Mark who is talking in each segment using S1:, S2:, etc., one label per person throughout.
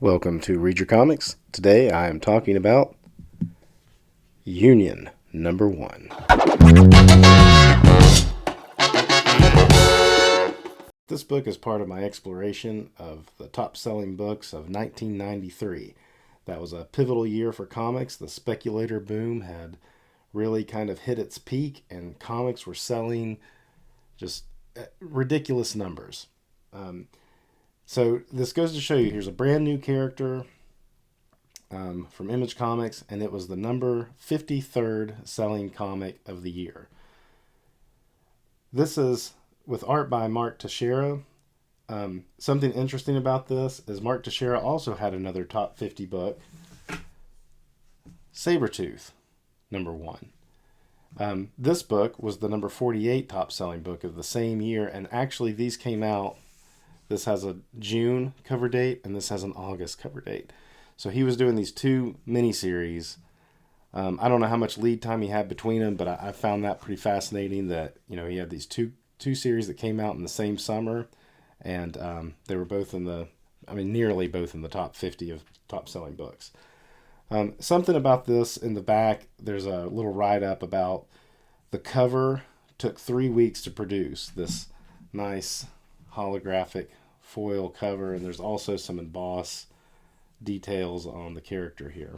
S1: Welcome to Read Your Comics. Today I am talking about Union #1. This book is part of my exploration of the top-selling books of 1993. That was a pivotal year for comics. The speculator boom had really kind of hit its peak, and comics were selling just ridiculous numbers. So this goes to show you, here's a brand new character from Image Comics, and it was the number 53rd selling comic of the year. This is with art by Mark Texeira. Something interesting about this is Mark Texeira also had another top 50 book, Sabretooth, #1. This book was the number 48 top selling book of the same year, and actually these came out. This has a June cover date, and this has an August cover date. So he was doing these two miniseries. I don't know how much lead time he had between them, but I found that pretty fascinating that, he had these two series that came out in the same summer, and they were both nearly both in the top 50 of top selling books. Something about this in the back, there's a little write-up about the cover took 3 weeks to produce, this nice holographic foil cover, and there's also some embossed details on the character here.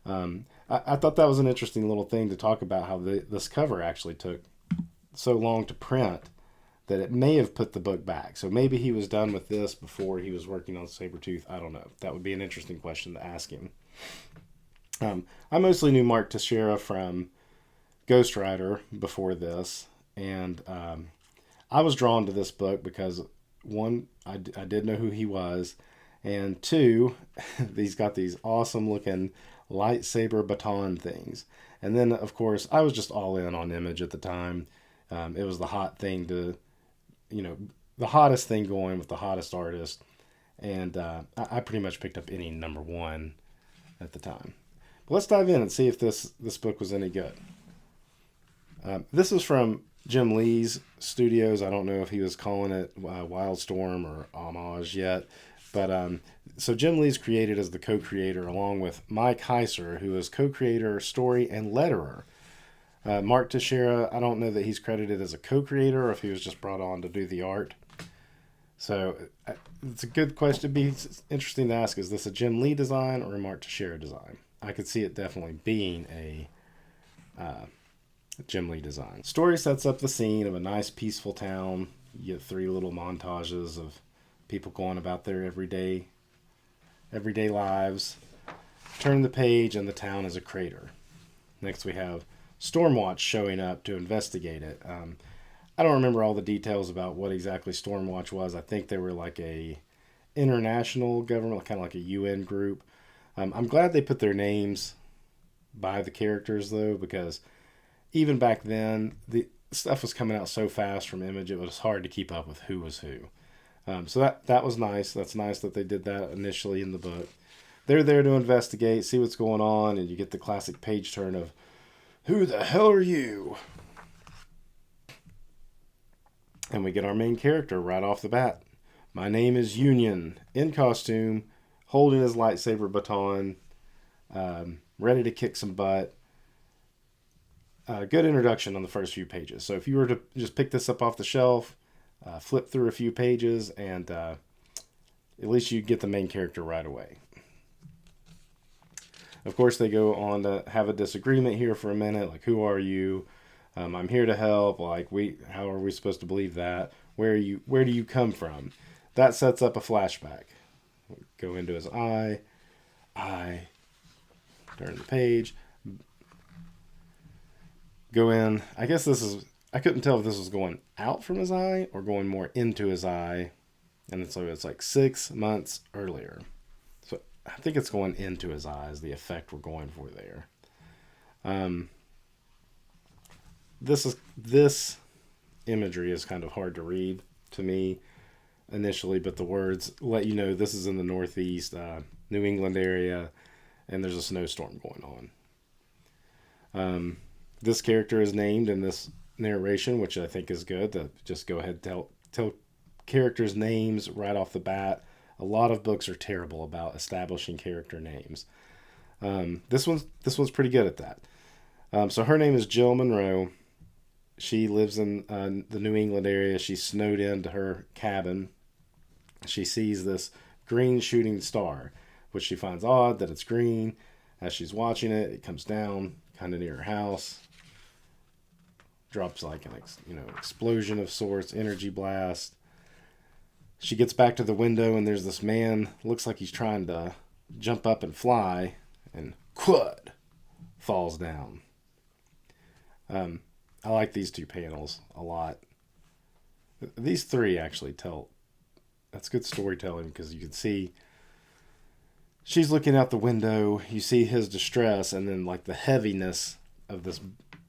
S1: I thought that was an interesting little thing to talk about, how this cover actually took so long to print that it may have put the book back. So maybe he was done with this before he was working on Sabretooth. I don't know. That would be an interesting question to ask him. I mostly knew Mark Texeira from Ghost Rider before this, and I was drawn to this book because, one, I did know who he was, and two, he's got these awesome looking lightsaber baton things. And then, of course, I was just all in on Image at the time. It was the hot thing the hottest thing going with the hottest artist, and I pretty much picked up any #1 at the time. But let's dive in and see if this book was any good. This is from Jim Lee's studios. I don't know if he was calling it Wildstorm or Homage yet. But so Jim Lee's created as the co-creator along with Mike Heiser, who is co-creator, story, and letterer. Mark Texeira, I don't know that he's credited as a co-creator or if he was just brought on to do the art. So it's a good question. It'd be interesting to ask, is this a Jim Lee design or a Mark Texeira design? I could see it definitely being a Jim Lee design. Story sets up the scene of a nice peaceful town. You get 3 little montages of people going about their everyday lives. Turn the page and the town is a crater. Next we have Stormwatch showing up to investigate it. I don't remember all the details about what exactly Stormwatch was. I think they were like a international government, kind of like a UN group. I'm glad they put their names by the characters though, because even back then the stuff was coming out so fast from Image, it was hard to keep up with who was who. So that was nice. That's nice that they did that initially in the book. They're there to investigate, see what's going on, and you get the classic page turn of, "Who the hell are you?" And we get our main character right off the bat. "My name is Union," in costume, holding his lightsaber baton, ready to kick some butt. Good introduction on the first few pages. So if you were to just pick this up off the shelf, flip through a few pages, and at least you get the main character right away. Of course, they go on to have a disagreement here for a minute, like, "Who are you? I'm here to help." Like, how are we supposed to believe that? Where do you come from? That sets up a flashback. Go into his eye. Turn the page. Go in. I guess I couldn't tell if this was going out from his eye or going more into his eye. And so it's like 6 months earlier. So I think it's going into his eyes, the effect we're going for there. This imagery is kind of hard to read to me initially, but the words let you know this is in the Northeast, New England area, and there's a snowstorm going on. This character is named in this narration, which I think is good, to just go ahead and tell characters' names right off the bat. A lot of books are terrible about establishing character names. This one's pretty good at that. So her name is Jill Monroe. She lives in the New England area. She's snowed into her cabin. She sees this green shooting star, which she finds odd that it's green. As she's watching it, it comes down kind of near her house. Drops like an explosion of sorts, energy blast. She gets back to the window and there's this man, looks like he's trying to jump up and fly, and quad falls down. I like these two panels a lot. These three actually that's good storytelling, because you can see she's looking out the window, you see his distress, and then like the heaviness of this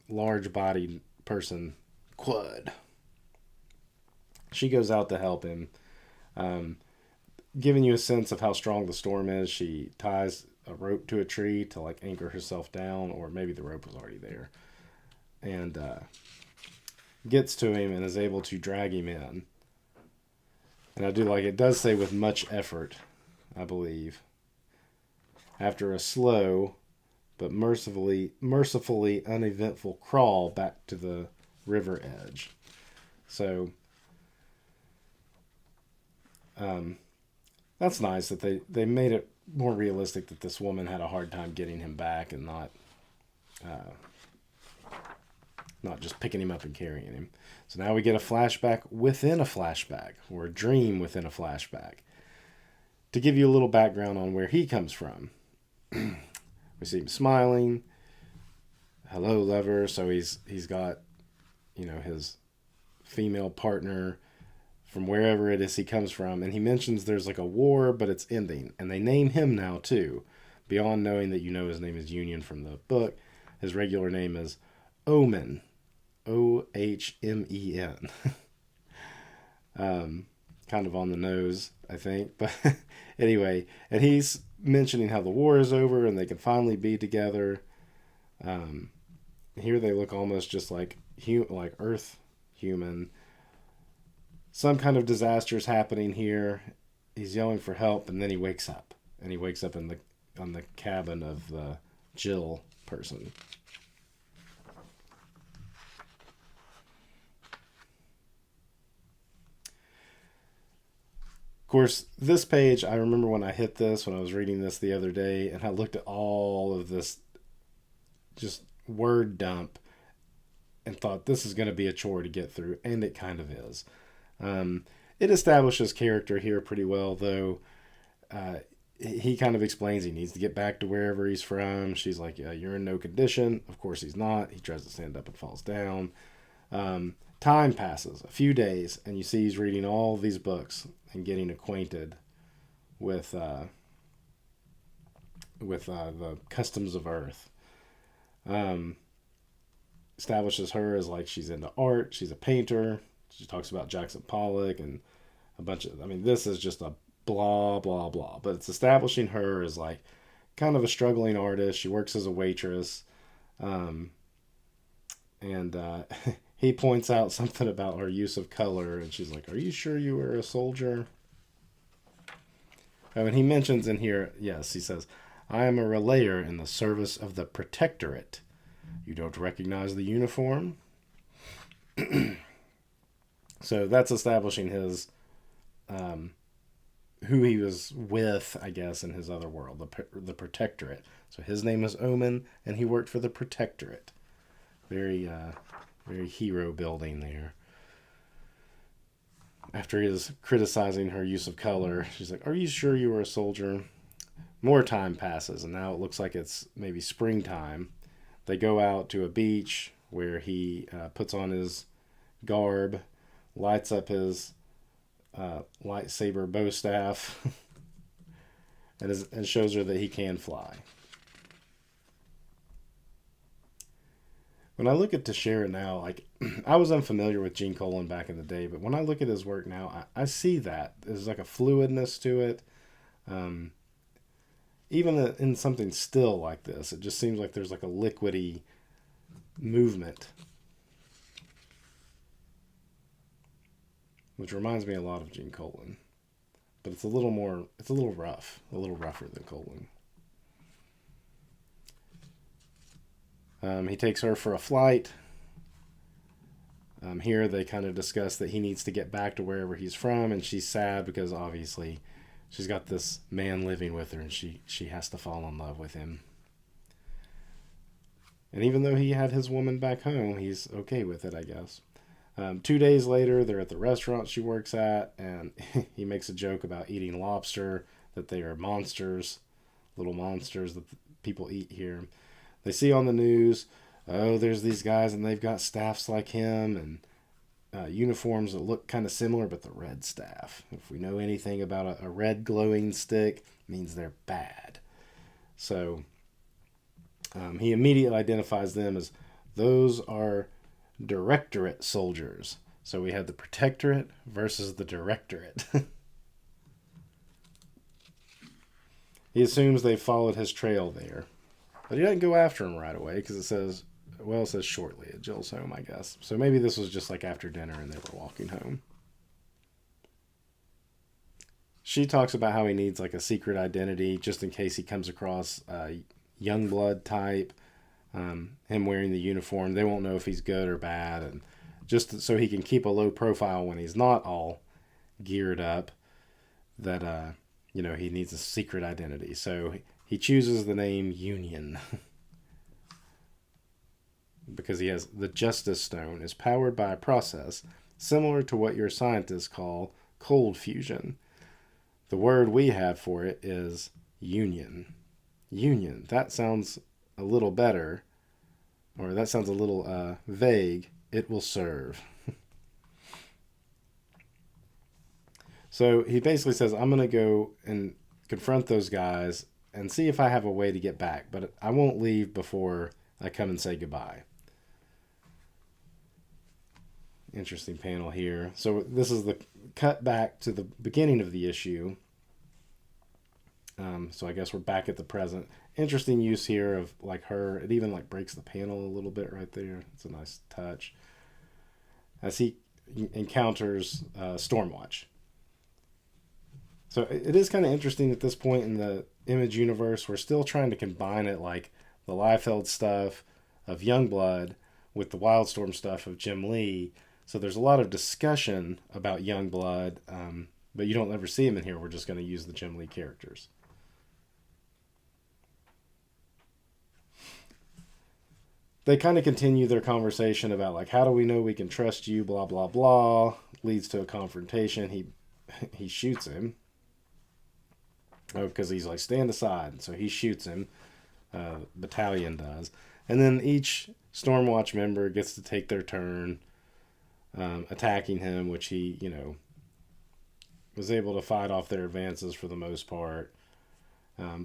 S1: large bodied person, quad. She goes out to help him, giving you a sense of how strong the storm is. She ties a rope to a tree to like anchor herself down, or maybe the rope was already there, and gets to him and is able to drag him in. And I do like, it does say with much effort, I believe, after a slow but mercifully uneventful crawl back to the river edge. So that's nice that they made it more realistic that this woman had a hard time getting him back, and not just picking him up and carrying him. So now we get a flashback within a flashback, or a dream within a flashback, to give you a little background on where he comes from. We see him smiling. Hello, lover. So he's got, his female partner from wherever it is he comes from. And he mentions there's like a war, but it's ending. And they name him now too. Beyond knowing that his name is Union from the book, his regular name is Omen. Ohmen. Kind of on the nose, I think. But anyway, and he's mentioning how the war is over and they can finally be together. Here they look almost just like Earth human. Some kind of disaster is happening here. He's yelling for help, and then he wakes up. And he wakes up on the cabin of the Jill person. Of course, this page, I remember when I hit this, when I was reading this the other day, and I looked at all of this just word dump and thought this is going to be a chore to get through, and it kind of is. It establishes character here pretty well, though. He kind of explains he needs to get back to wherever he's from. She's like, yeah, you're in no condition. Of course he's not. He tries to stand up and falls down. Time passes, a few days, and you see he's reading all these books and getting acquainted with the customs of Earth. Establishes her as like she's into art. She's a painter. She talks about Jackson Pollock and a bunch of, this is just a blah, blah, blah. But it's establishing her as like kind of a struggling artist. She works as a waitress. He points out something about her use of color, and she's like, are you sure you were a soldier? And he mentions in here, yes, he says, I am a relayer in the service of the Protectorate. You don't recognize the uniform? So that's establishing his, who he was with, I guess, in his other world, the Protectorate. So his name is Omen, and he worked for the Protectorate. Very hero building there. After he is criticizing her use of color, she's like, are you sure you were a soldier? More time passes, and now it looks like it's maybe springtime. They go out to a beach where he puts on his garb, lights up his lightsaber bow staff, and shows her that he can fly. When I look at Texeira now, like, I was unfamiliar with Gene Colan back in the day, but when I look at his work now, I see that. There's like a fluidness to it. Even in something still like this, it just seems like there's like a liquidy movement. Which reminds me a lot of Gene Colan. but it's a little rough, a little rougher than Colwyn. He takes her for a flight. Here they kind of discuss that he needs to get back to wherever he's from, and she's sad because obviously she's got this man living with her, and she has to fall in love with him. And even though he had his woman back home, he's okay with it, I guess. 2 days later, they're at the restaurant she works at, and he makes a joke about eating lobster, that they are monsters, little monsters that people eat here. They see on the news, oh, there's these guys, and they've got staffs like him, and uniforms that look kind of similar, but the red staff. If we know anything about a red glowing stick, it means they're bad. So he immediately identifies them as those are directorate soldiers. So we had the protectorate versus the directorate. He assumes they followed his trail there. But he doesn't go after him right away because it says shortly at Jill's home, I guess. So maybe this was just like after dinner and they were walking home. She talks about how he needs like a secret identity just in case he comes across a young blood type, him wearing the uniform. They won't know if he's good or bad, and just so he can keep a low profile when he's not all geared up, that he needs a secret identity. So he chooses the name Union because he has the Justice Stone is powered by a process similar to what your scientists call cold fusion. The word we have for it is union. Union. That sounds a little better, or that sounds a little vague. It will serve. So he basically says, I'm going to go and confront those guys and see if I have a way to get back, but I won't leave before I come and say goodbye. Interesting panel here. So this is the cut back to the beginning of the issue. So I guess we're back at the present. Interesting use here of like her. It even like breaks the panel a little bit right there. It's a nice touch. As he encounters Stormwatch. So it is kind of interesting at this point in the Image universe. We're still trying to combine it like the Liefeld stuff of Youngblood with the Wildstorm stuff of Jim Lee. So there's a lot of discussion about Youngblood, but you don't ever see him in here. We're just going to use the Jim Lee characters. They kind of continue their conversation about like, how do we know we can trust you, blah, blah, blah. Leads to a confrontation. He shoots him. Oh, because he's like, stand aside. So he shoots him. Battalion does. And then each Stormwatch member gets to take their turn attacking him, which he, was able to fight off their advances for the most part.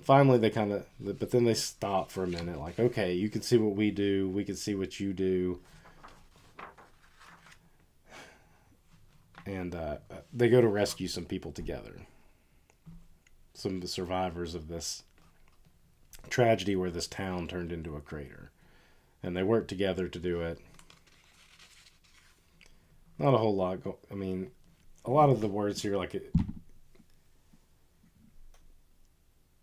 S1: Finally, but then they stop for a minute, like, okay, you can see what we do, we can see what you do. And they go to rescue some people together. Some of the survivors of this tragedy where this town turned into a crater. And they work together to do it. Not a whole lot. A lot of the words here, like,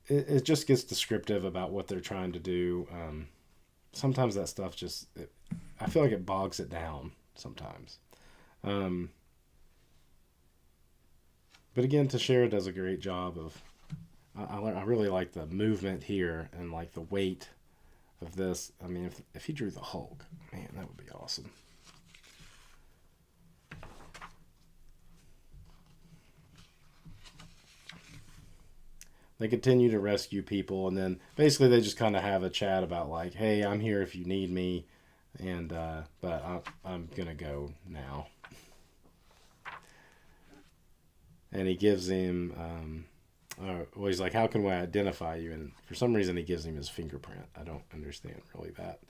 S1: it just gets descriptive about what they're trying to do. Sometimes that stuff I feel like it bogs it down sometimes. But again, Texeira does a great job of, I really like the movement here and like the weight of this. I mean, if he drew the Hulk, man, that would be awesome. They continue to rescue people, and then basically they just kind of have a chat about like, hey, I'm here if you need me, and but I'm gonna go now. And he gives him, he's like, how can we identify you? And for some reason he gives him his fingerprint. I don't understand really that.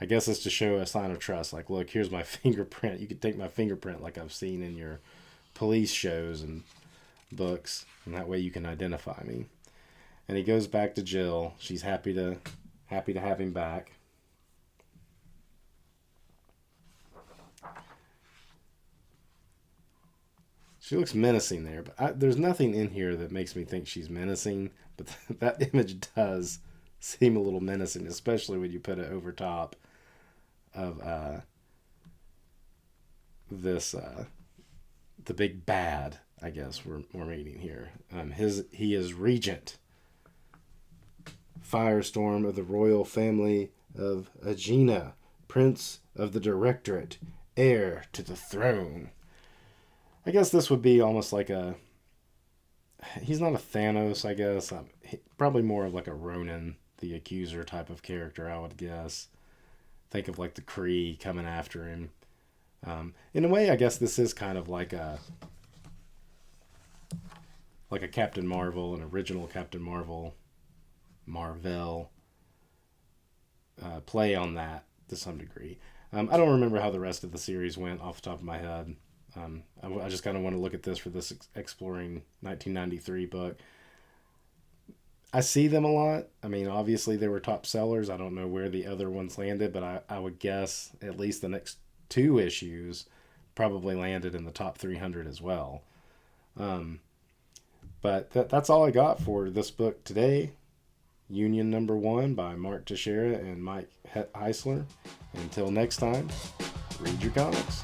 S1: I guess it's to show a sign of trust. Like, look, here's my fingerprint. You can take my fingerprint like I've seen in your police shows and books, and that way you can identify me. And he goes back to Jill. She's happy to have him back. She looks menacing there, but there's nothing in here that makes me think she's menacing. But that image does seem a little menacing, especially when you put it over top of this the big bad. I guess we're meeting here. He is regent, Firestorm of the royal family of Aegina, prince of the Directorate, heir to the throne. I guess this would be almost like he's not a Thanos, I guess. Probably more of like a Ronan, the Accuser type of character, I would guess. Think of like the Kree coming after him. In a way, I guess this is kind of like a Captain Marvel, an original Captain Marvel, play on that to some degree. I don't remember how the rest of the series went off the top of my head. I just kind of want to look at this for this Exploring 1993 book. I see them a lot. I mean, obviously they were top sellers. I don't know where the other ones landed, but I would guess at least the next 2 issues probably landed in the top 300 as well. But that's all I got for this book today. Union number 1 by Mark Texeira and Mike Heisler. Until next time, read your comics.